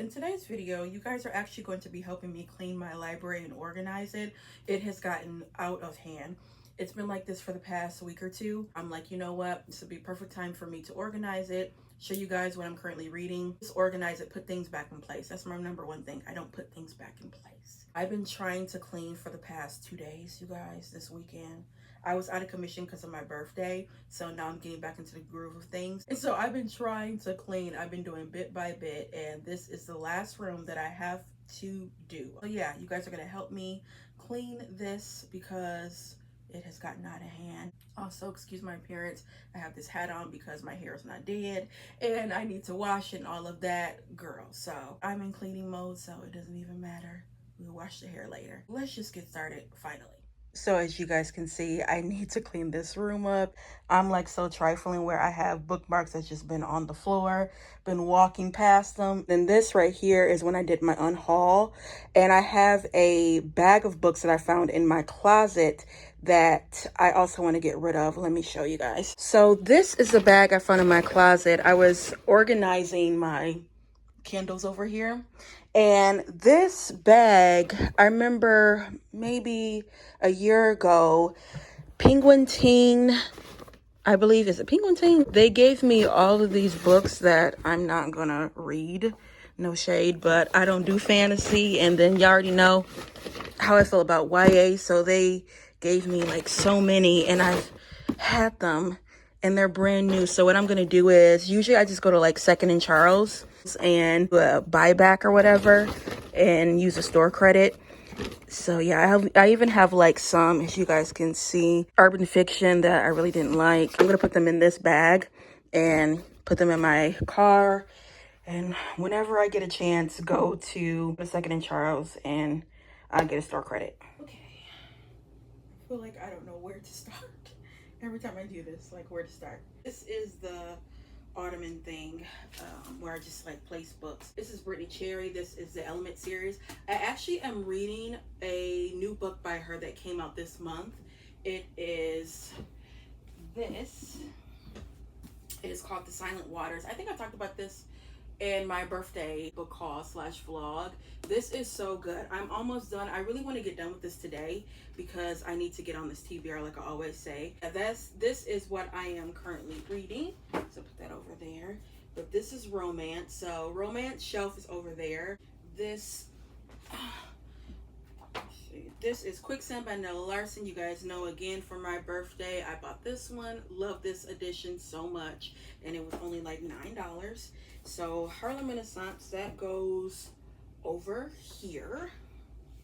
in today's video, you guys are actually going to be helping me clean my library and organize it. It has gotten out of hand. It's been like this for the past week or two. I'm like, you know what? This would be a perfect time for me to organize it, show you guys what I'm currently reading, just organize it, put things back in place. That's my number one thing. I don't put things back in place. I've been trying to clean for the past 2 days, you guys, this weekend. I was out of commission because of my birthday, so now I'm getting back into the groove of things. And so I've been trying to clean. I've been doing bit by bit, and this is the last room that I have to do. So yeah, you guys are gonna help me clean this because it has gotten out of hand. Also, excuse my appearance. I have this hat on because my hair is not dead and I need to wash it and all of that, girl. So I'm in cleaning mode, so it doesn't even matter. We'll wash the hair later. Let's just get started finally. So as you guys can see, I need to clean this room up. I'm like so trifling where I have bookmarks that's just been on the floor, been walking past them. Then this right here is when I did my unhaul. And I have a bag of books that I found in my closet that I also want to get rid of. Let me show you guys. So this is the bag I found in my closet. I was organizing my Kindles over here. And this bag, I remember maybe a year ago, Penguin Teen, I believe, is it Penguin Teen? They gave me all of these books that I'm not gonna read, no shade, but I don't do fantasy. And then you already know how I feel about YA, so they gave me like so many, and I've had them and they're brand new. So what I'm gonna do is, usually I just go to like Second and Charles and do a buyback or whatever and use a store credit. So yeah, I even have like some, as you guys can see, urban fiction that I really didn't like. I'm gonna put them in this bag and put them in my car, and whenever I get a chance, go to the Second and Charles and I'll get a store credit. Okay, I feel like I don't know where to start every time I do this, like where to start. This is the ottoman thing where I just like place books. This is Brittainy Cherry. This is the Element series. I actually am reading a new book by her that came out this month. It is this. It is called The Silent Waters. I think I talked about this in my birthday book haul / vlog. This is so good. I'm almost done. I really want to get done with this today because I need to get on this TBR like I always say. This is what I am currently reading. So put that over there. But this is romance. So romance shelf is over there. This is Quicksand by Nella Larson. You guys know, again, for my birthday I bought this one. Love this edition so much, and it was only like $9. So Harlem Renaissance, that goes over here.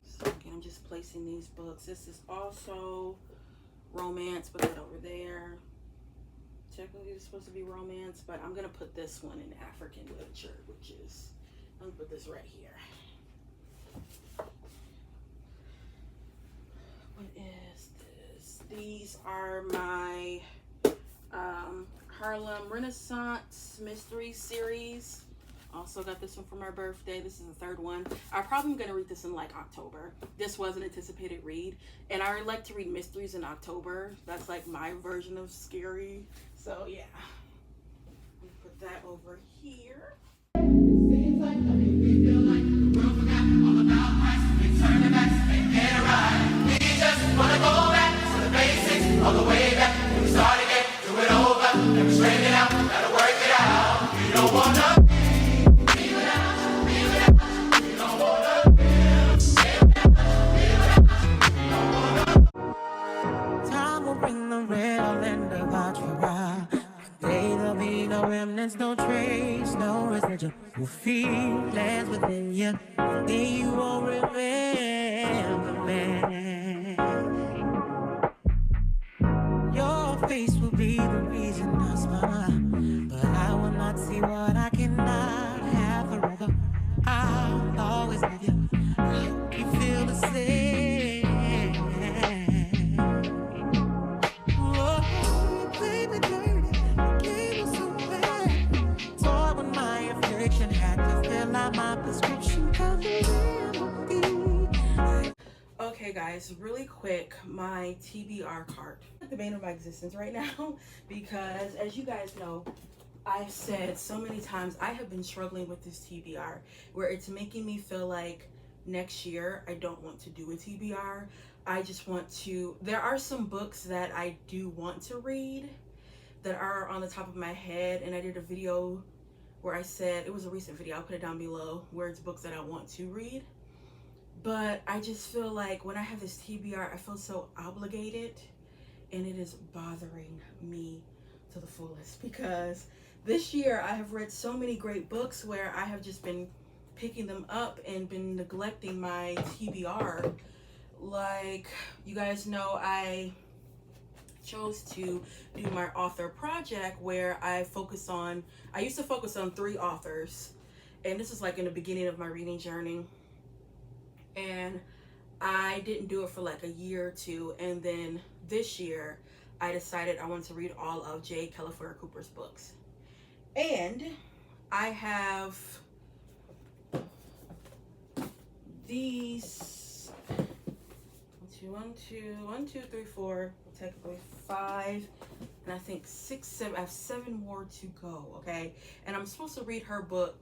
So again, I'm just placing these books. This is also romance, put that over there. Technically it's supposed to be romance, but I'm gonna put this one in African literature, which is, I'm gonna put this right here. What is this? These are my Harlem Renaissance mystery series. Also got this one for my birthday. This is the third one. I'm probably going to read this in like October. This was an anticipated read, and I like to read mysteries in October. That's like my version of scary. So yeah, I'm gonna put that over here. Seems like we feel like the world forgot all about Christ. We turn the backs and get it right. We just wanna go back to the basics, all the way back when we started again. Do it over, and we straighten it out, gotta work it out. You don't wanna be without, be without. You don't wanna be without, be without. You don't wanna. Time will bring the real end about you out. There'll be no remnants, no trace, no residual feelings within you. Then you won't remember me. Your face will be the reason I smile, but I will not see what I cannot have forever. I'll always love you. I hope you feel the same. Oh, you played me dirty, you gave me so bad. Toy with my affliction, had to fill out my prescription. Okay guys, really quick, my TBR cart. The bane of my existence right now because, as you guys know, I've said so many times, I have been struggling with this TBR where it's making me feel like next year I don't want to do a TBR. I just want to, there are some books that I do want to read that are on the top of my head, and I did a video where I said, it was a recent video, I'll put it down below, where it's books that I want to read. But I just feel like when I have this TBR, I feel so obligated, and it is bothering me to the fullest, because this year I have read so many great books where I have just been picking them up and been neglecting my TBR. Like, you guys know, I chose to do my author project where I used to focus on 3 authors, and this is like in the beginning of my reading journey, and I didn't do it for like a year or 2, and then this year I decided I wanted to read all of J. Califer Cooper's books. And I have these 1, 2, 3, 4, technically 5, and I think 6, 7. I have 7 more to go. Okay, and I'm supposed to read her book,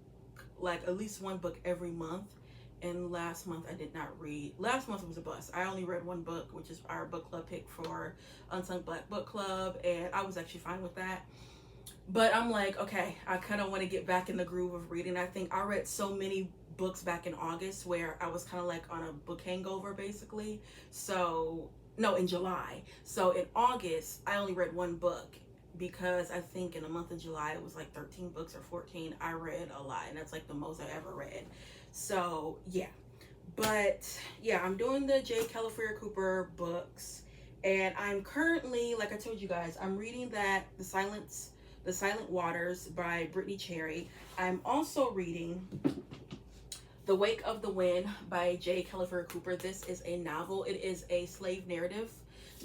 like at least 1 book every month. And last month I did not read. Last month was a bust. I only read 1 book, which is our book club pick for Unsung Black Book Club, and I was actually fine with that. But I'm like, okay, I kind of want to get back in the groove of reading. I think I read so many books back in August where I was kind of like on a book hangover, basically. So, no, in July. So in August, I only read 1 book, because I think in the month of July, it was like 13 books or 14. I read a lot, and that's like the most I ever read. So, yeah. But, yeah, I'm doing the J. Califer Cooper books, and I'm currently, like I told you guys, I'm reading that The Silent Waters by Brittainy Cherry. I'm also reading The Wake of the Wind by J. Califer Cooper. This is a novel. It is a slave narrative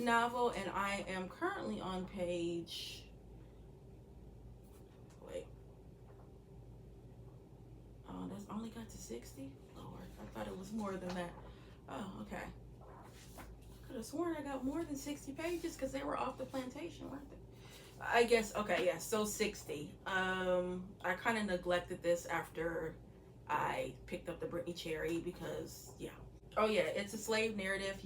novel, and I am currently on page, wait, oh, that's only got to 60? Lord, I thought it was more than that. Oh, okay. Could have sworn I got more than 60 pages because they were off the plantation, weren't they? I guess, okay, yeah, so 60. I kind of neglected this after I picked up the Brittainy Cherry because, yeah. Oh yeah, it's a slave narrative.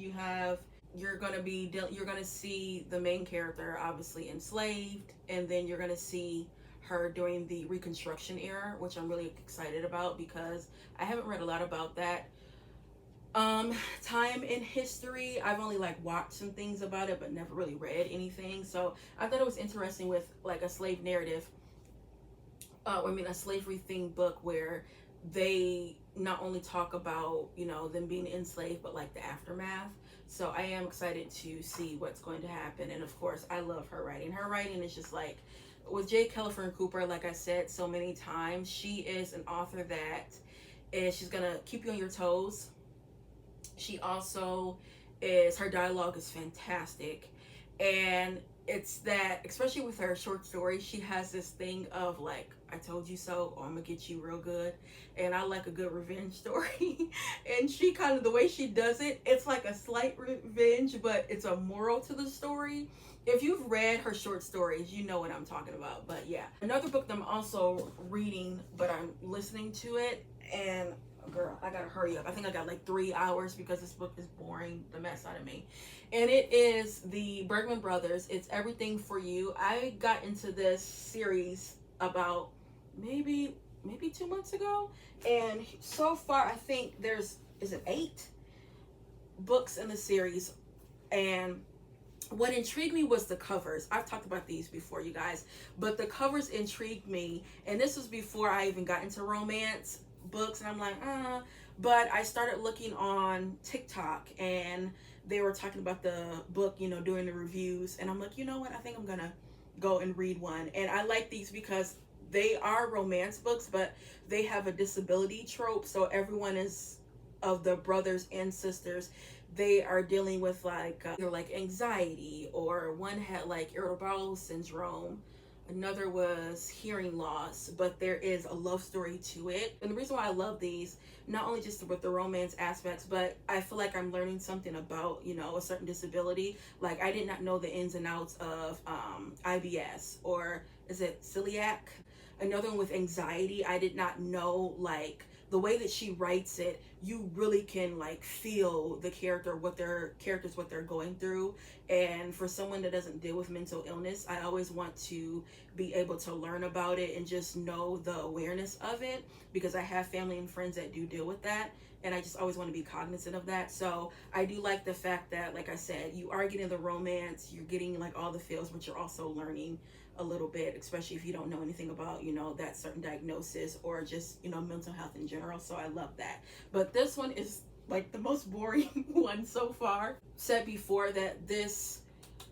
You're gonna see the main character obviously enslaved, and then you're gonna see her during the Reconstruction era, which I'm really excited about because I haven't read a lot about that time in history. I've only like watched some things about it, but never really read anything. So I thought it was interesting with like a slave narrative, a slavery themed book where they not only talk about, you know, them being enslaved, but like the aftermath. So I am excited to see what's going to happen. And of course, I love her writing. Her writing is just like, with J. Califer Cooper, like I said so many times, she is an author that she's gonna keep you on your toes. She also her dialogue is fantastic, and it's that, especially with her short stories, she has this thing of like, I told you so, or I'm gonna get you real good. And I like a good revenge story. And she kind of, the way she does it, it's like a slight revenge, but it's a moral to the story. If you've read her short stories, you know what I'm talking about. But yeah, another book that I'm also reading, but I'm listening to it, and girl, I gotta hurry up. I think I got like 3 hours because this book is boring the mess out of me. And it is the Bergman brothers. It's Everything for You. I got into this series about maybe 2 months ago, and so far I think is it 8 books in the series. And what intrigued me was the covers. I've talked about these before, you guys, but the covers intrigued me, and this was before I even got into romance books. And I'm like, but I started looking on TikTok, and they were talking about the book, you know, doing the reviews, and I'm like, you know what, I think I'm gonna go and read one. And I like these because they are romance books, but they have a disability trope. So everyone is, of the brothers and sisters, they are dealing with like either like anxiety, or one had like irritable syndrome, another was hearing loss, but there is a love story to it. And the reason why I love these, not only just with the romance aspects, but I feel like I'm learning something about, you know, a certain disability. Like I did not know the ins and outs of IBS, or is it celiac? Another one with anxiety. I did not know, like, the way that she writes it, you really can like feel the character, what they're going through. And for someone that doesn't deal with mental illness, I always want to be able to learn about it and just know the awareness of it, because I have family and friends that do deal with that, and I just always want to be cognizant of that. So I do like the fact that, like I said, you are getting the romance, you're getting like all the feels, but you're also learning a little bit, especially if you don't know anything about, you know, that certain diagnosis or just, you know, mental health in general. So I love that. But this one is like the most boring one so far. Said before that this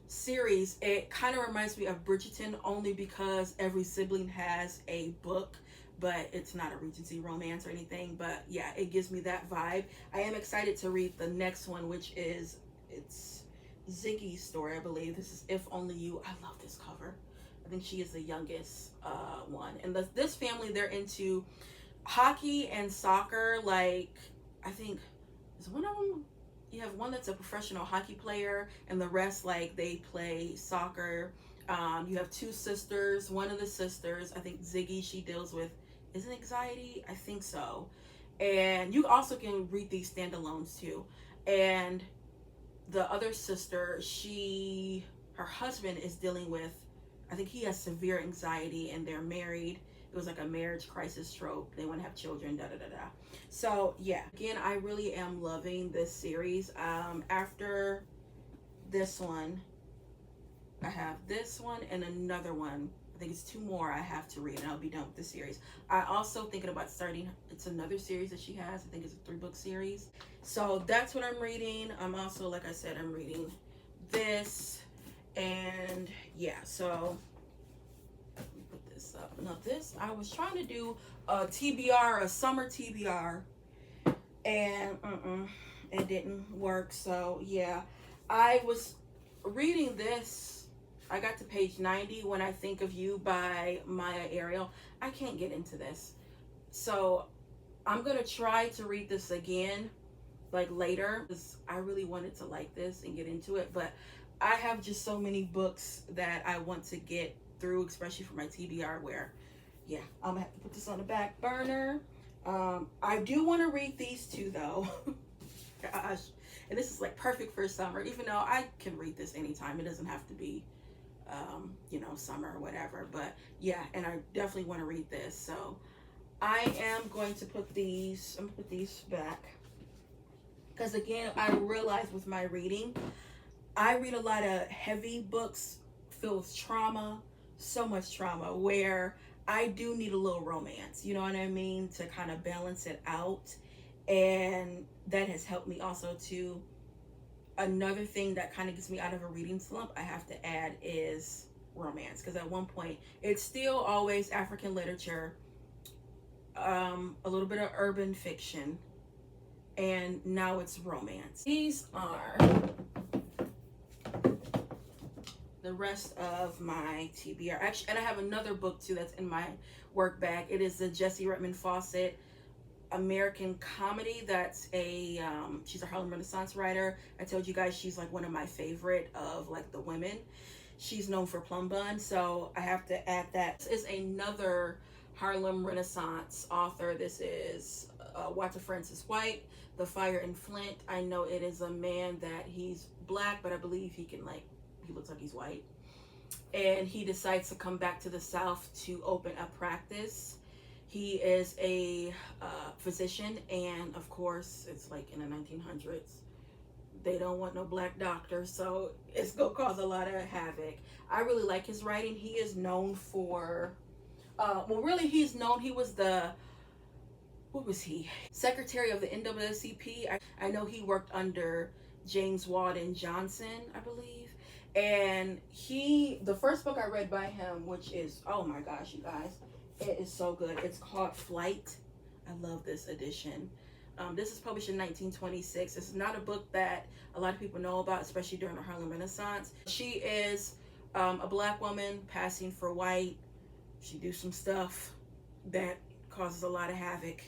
series, it kind of reminds me of Bridgerton, only because every sibling has a book, but it's not a Regency romance or anything. But yeah, it gives me that vibe. I am excited to read the next one, which is, it's Ziggy's story, I believe. This is If Only You. I love this cover. I think she is the youngest one. And this family, they're into hockey and soccer. Like, I think, is one of them, you have one that's a professional hockey player, and the rest, like, they play soccer. You have two sisters. One of the sisters, I think Ziggy, she deals with, is it anxiety? I think so. And you also can read these standalones too. And the other sister, her husband is dealing with, I think he has severe anxiety, and they're married. It was like a marriage crisis trope. They want to have children, da da da da. So yeah, again, I really am loving this series. After this one, I have this one and another one. I think it's two more I have to read, and I'll be done with the series. I also thinking about starting, it's another series that she has. I think it's a 3-book series. So that's what I'm reading. I'm also, like I said, I'm reading this. And yeah, so let me put this up. Now this, I was trying to do a TBR, a summer TBR, and it didn't work. So yeah, I was reading this. I got to page 90, When I Think of You by Maya Ariel. I can't get into this, so I'm gonna try to read this again, like later, because I really wanted to like this and get into it, but I have just so many books that I want to get through, especially for my TBR, where, yeah, I'm gonna have to put this on the back burner. I do want to read these two though. Gosh, and this is like perfect for summer, even though I can read this anytime. It doesn't have to be, you know, summer or whatever. But yeah, and I definitely want to read this. So I am going to put these, I'm gonna put these back. Because again, I realized with my reading, I read a lot of heavy books filled with trauma, so much trauma, where I do need a little romance, you know what I mean, to kind of balance it out. And that has helped me also to, another thing that kind of gets me out of a reading slump, I have to add, is romance. Because at one point, it's still always African literature, a little bit of urban fiction, and now it's romance. These are the rest of my TBR. Actually, and I have another book too that's in my work bag. It is the Jessie Redmond Fawcett American comedy. That's a she's a Harlem Renaissance writer. I told you guys she's like one of my favorite of like the women. She's known for Plum Bun, so I have to add that. This is another Harlem Renaissance author. This is Walter Francis White, The Fire in Flint. I know it is a man that he's black, but I believe he can, like, he looks like he's white. And he decides to come back to the South to open a practice. He is a physician, and of course, it's like in the 1900s. They don't want no black doctor, so it's gonna cause a lot of havoc. I really like his writing. He is known for, well, really, he's known, he was the, what was he? Secretary of the NAACP. I know he worked under James Weldon Johnson, I believe. And the first book I read by him, which is, oh my gosh, you guys, it is so good. It's called Flight. I love this edition. This is published in 1926. This is not a book that a lot of people know about, especially during the Harlem Renaissance. She is a black woman passing for white. She do some stuff that causes a lot of havoc.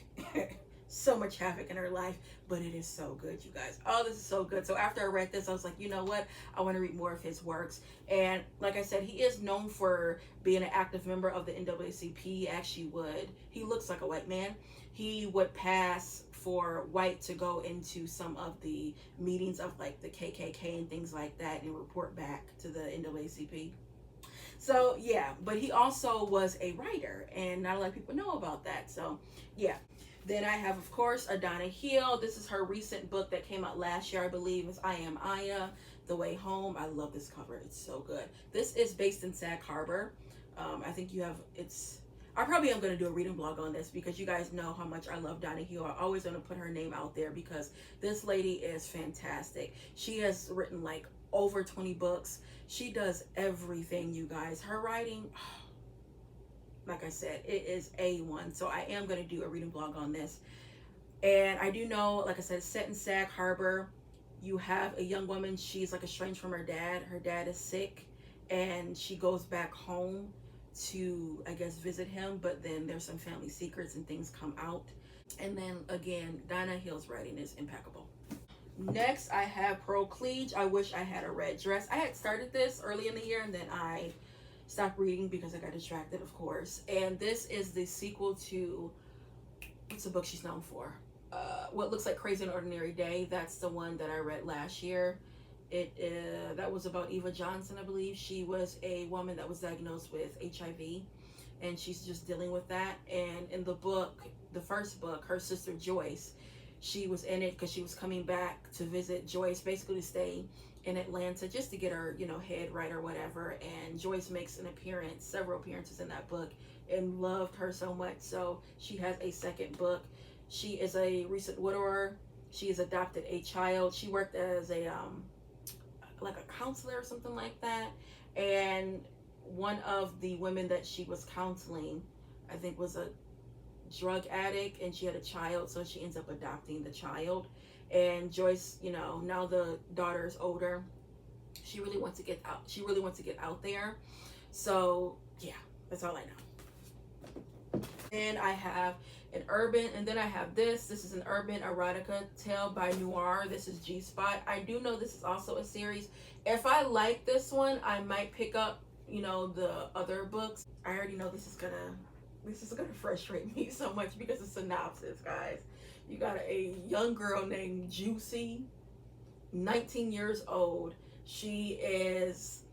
so much havoc in her life, but it is so good, you guys. Oh, this is so good. So after I read this, I was like, you know what? I want to read more of his works. And like I said, he is known for being an active member of the NAACP. He looks like a white man. He would pass for white to go into some of the meetings of like the KKK and things like that and report back to the NAACP. So yeah, but he also was a writer, and not a lot of people know about that. So yeah. Then I have, of course, Donna Hill. This is her recent book that came out last year, I believe. It's I Am Ayah, The Way Home. I love this cover. It's so good. This is based in Sag Harbor. I think you have, I probably am going to do a reading blog on this because you guys know how much I love Donna Hill. I always want to put her name out there because this lady is fantastic. She has written like over 20 books. She does everything, you guys. Her writing, like I said, it is A1. So I am going to do a reading blog on this. And I do know, like I said, it's set in Sag Harbor. You have a young woman. She's like estranged from her dad. Her dad is sick. And she goes back home to, I guess, visit him. But then there's some family secrets and things come out. And then, again, Donna Hill's writing is impeccable. Next, I have Pearl Cleage. I Wish I Had a Red Dress. I had started this early in the year, and then I stopped reading because I got distracted, of course. And this is the sequel to, what's the book she's known for? What Looks Like Crazy and Ordinary Day. That's the one that I read last year. That was about Eva Johnson, I believe. She was a woman that was diagnosed with HIV, and she's just dealing with that. And in the book, the first book, her sister Joyce, she was in it because she was coming back to visit Joyce, basically to stay in Atlanta just to get her, head right or whatever. And Joyce makes an appearance, several appearances in that book, and loved her so much. So she has a second book. She is a recent widower. She has adopted a child. She worked as a like a counselor or something like that. And one of the women that she was counseling, I think, was a drug addict, and she had a child, so she ends up adopting the child. And Joyce, now the daughter is older, she really wants to get out there. So yeah, that's all I know. And I have an urban, and then I have this is an urban erotica tale by Noire. This is G Spot. I do know this is also a series. If I like this one, I might pick up the other books. I already know this is gonna frustrate me so much because the synopsis, guys. You got a young girl named Juicy, 19 years old. She is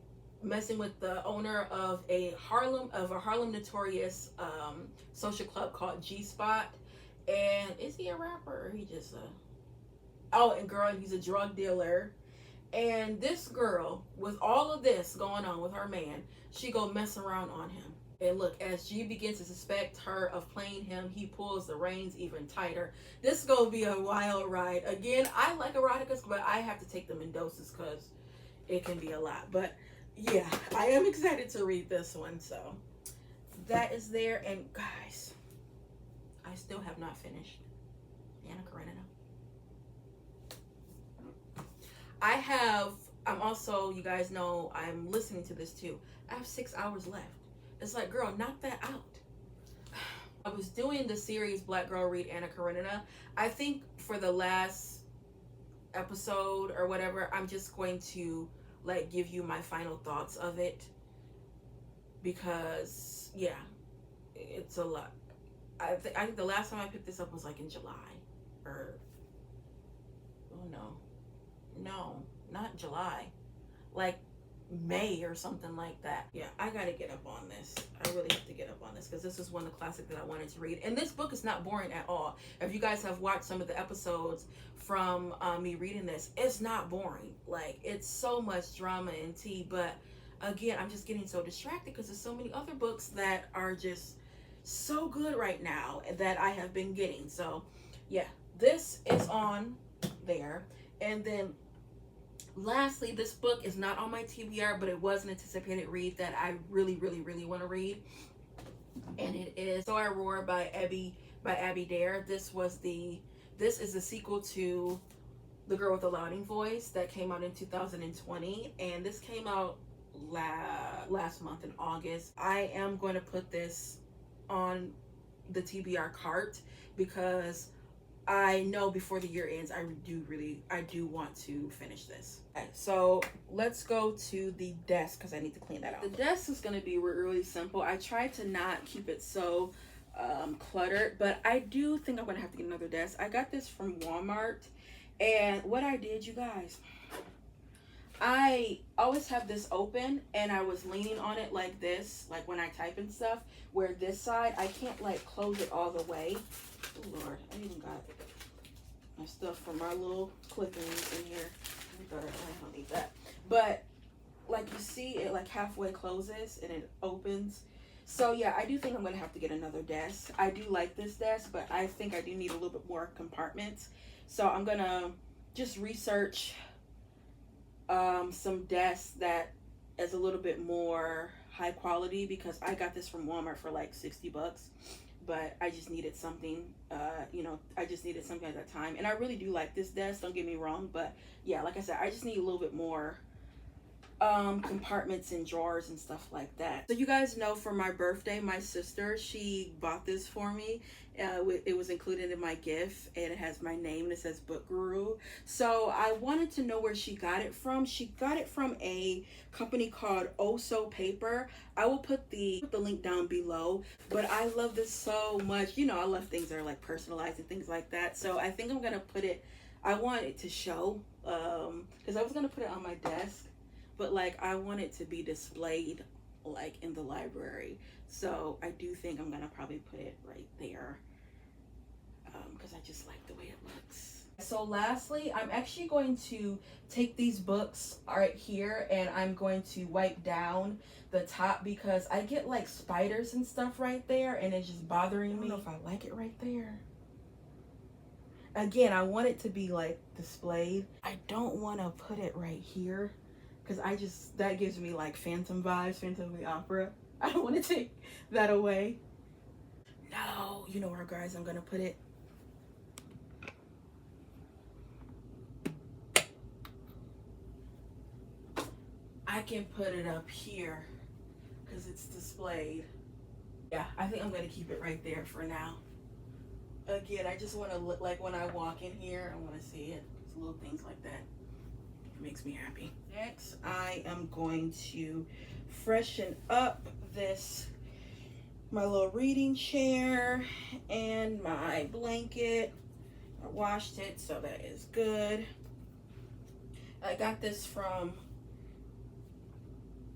messing with the owner of a Harlem notorious social club called G Spot. And is he a rapper or he just he's a drug dealer. And this girl, with all of this going on with her man, she go mess around on him. And look, as G begins to suspect her of playing him, he pulls the reins even tighter. This is going to be a wild ride. Again, I like eroticas, but I have to take them in doses because it can be a lot. But yeah, I am excited to read this one. So that is there. And guys, I still have not finished Anna Karenina. I'm also, you guys know, I'm listening to this too. I have 6 hours left. It's like, girl, knock that out. I was doing the series Black Girl Read Anna Karenina. I think for the last episode or whatever, I'm just going to like give you my final thoughts of it. Because, yeah, it's a lot. I think the last time I picked this up was like in July. No, not July. Like May or something like that. Yeah, I gotta get up on this. I really have to get up on this because this is one of the classics that I wanted to read. And this book is not boring at all. If you guys have watched some of the episodes from me reading this, it's not boring. Like, it's so much drama and tea. But again, I'm just getting so distracted because there's so many other books that are just so good right now that I have been getting. So yeah, this is on there. And then lastly, this book is not on my TBR, but it was an anticipated read that I really, really, really want to read. And it is So I Roar by Abby Dare. This is the sequel to The Girl with the Louding Voice that came out in 2020. And this came out last month in August. I am going to put this on the TBR cart because I know before the year ends, I do want to finish this. Okay, so let's go to the desk because I need to clean that out. The desk is going to be really simple. I tried to not keep it so cluttered, but I do think I'm going to have to get another desk. I got this from Walmart, and what I did, you guys, I always have this open, and I was leaning on it like this, like when I type and stuff, where this side, I can't like close it all the way. Oh Lord, I even got my stuff from my little clippings in here. I don't need that. But like you see, it like halfway closes and it opens. So yeah, I do think I'm gonna have to get another desk. I do like this desk, but I think I do need a little bit more compartments. So I'm gonna just research some desks that is a little bit more high quality, because I got this from Walmart for like 60 bucks. But I just needed something, I just needed something at that time. And I really do like this desk, don't get me wrong. But yeah, like I said, I just need a little bit more compartments and drawers and stuff like that. So you guys know, for my birthday, my sister, she bought this for me. It was included in my gift, and it has my name and it says Book Guru. So I wanted to know where she got it from. She got it from a company called Oso Paper. I will put the link down below. But I love this so much. You know, I love things that are like personalized and things like that. So I think I'm gonna put it, I want it to show, because I was gonna put it on my desk, but like I want it to be displayed like in the library. So I do think I'm gonna probably put it right there, because I just like the way it looks. So lastly, I'm actually going to take these books right here, and I'm going to wipe down the top, because I get like spiders and stuff right there, and it's just bothering me. I don't know if I like it right there. Again, I want it to be like displayed. I don't want to put it right here, because that gives me like Phantom vibes, Phantom of the Opera. I don't want to take that away. No, you know where, guys, I'm gonna put it. I can put it up here because it's displayed. Yeah, I think I'm gonna keep it right there for now. Again, I just want to look like when I walk in here, I want to see it. It's little things like that. It makes me happy. Next, I am going to freshen up my little reading chair and my blanket. I washed it, so that is good. I got this from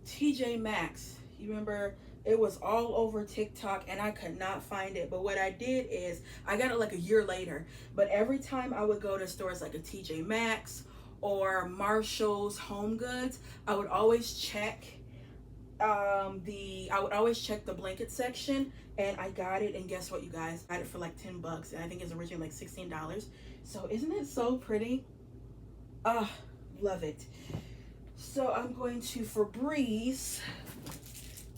TJ Maxx. You remember, it was all over TikTok and I could not find it. But what I did is I got it like a year later. But every time I would go to stores like a TJ Maxx or Marshall's Home Goods, I would always check the blanket section, and I got it. And guess what, you guys? I got it for like 10 bucks, and I think it's originally like $16. So isn't it so pretty? Love it. So I'm going to Febreze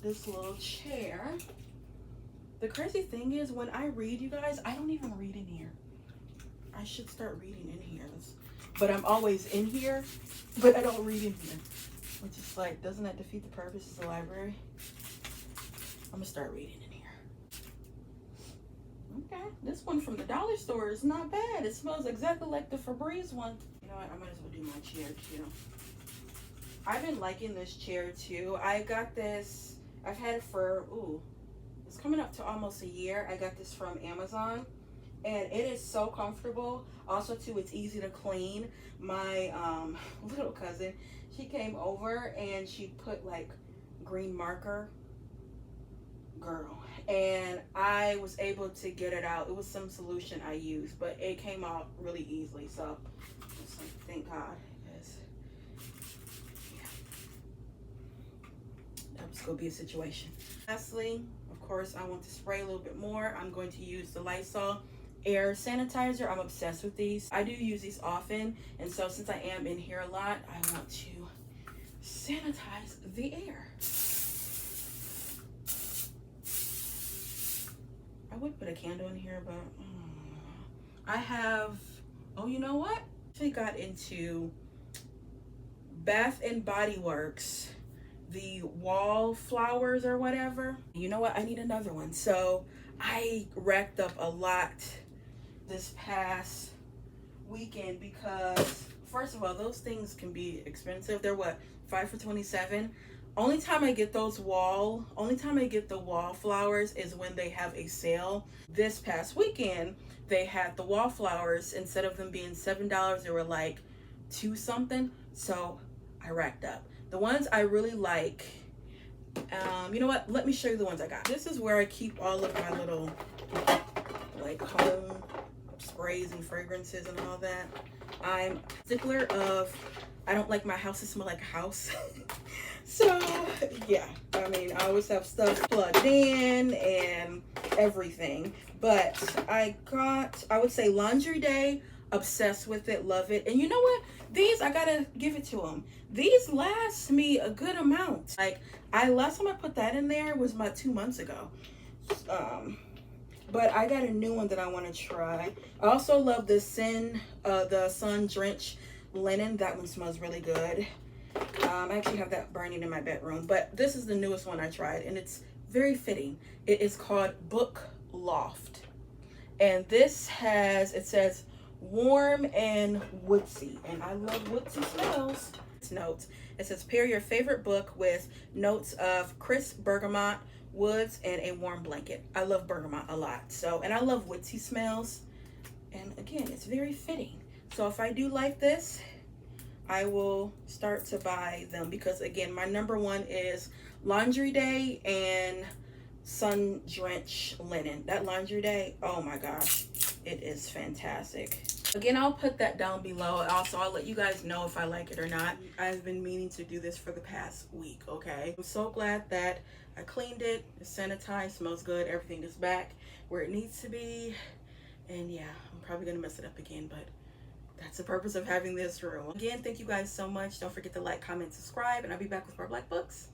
this little chair. The crazy thing is, when I read, you guys, I don't even read in here. I should start reading in here. But I'm always in here, but I don't read in here. Which is like, doesn't that defeat the purpose of the library? I'm gonna start reading in here. Okay, this one from the dollar store is not bad. It smells exactly like the Febreze one. You know what, I might as well do my chair too. I've been liking this chair too. I got this, I've had it for, it's coming up to almost a year. I got this from Amazon, and it is so comfortable. Also too, it's easy to clean. My little cousin, she came over and she put like green marker, girl, and I was able to get it out. It was some solution I used, but it came out really easily. So thank God. That's gonna be a situation. Lastly, of course, I want to spray a little bit more. I'm going to use the Liese air sanitizer. I'm obsessed with these. I do use these often, and so since I am in here a lot, I want to sanitize the air. I would put a candle in here, but I have, you know what? I got into Bath and Body Works, the Wallflowers or whatever. You know what? I need another one. So I racked up a lot this past weekend because first of all, those things can be expensive. They're what, 5 for $27. Only time I get the Wallflowers is when they have a sale. This past weekend they had the Wallflowers, instead of them being $7, they were like 2 something. So I racked up. The ones I really like, you know what, let me show you the ones I got. This is where I keep all of my little like home sprays and fragrances and all that. I'm a stickler of, I don't like my house to smell like a house. So yeah, I mean, I always have stuff plugged in and everything. But I would say Laundry Day, obsessed with it, love it. And you know what? These, I gotta give it to them. These last me a good amount. Like, last time I put that in there was about 2 months ago. But I got a new one that I want to try. I also love the Sun Drenched Linen. That one smells really good. I actually have that burning in my bedroom, but this is the newest one I tried, and it's very fitting. It is called Book Loft, and this it says warm and woodsy, and I love woodsy smells. It's notes. It says pair your favorite book with notes of crisp bergamot, woods, and a warm blanket. I love bergamot a lot, so, and I love woodsy smells, and again, it's very fitting. So if I do like this, I will start to buy them, because again, my number one is Laundry Day and Sun Drenched Linen. That Laundry Day, oh my gosh, it is fantastic. Again, I'll put that down below. Also, I'll let you guys know if I like it or not. I've been meaning to do this for the past week, okay? I'm so glad that I cleaned it, it's sanitized, smells good, everything is back where it needs to be. And yeah, I'm probably gonna mess it up again, but that's the purpose of having this room. Again, thank you guys so much. Don't forget to like, comment, subscribe, and I'll be back with more Black books.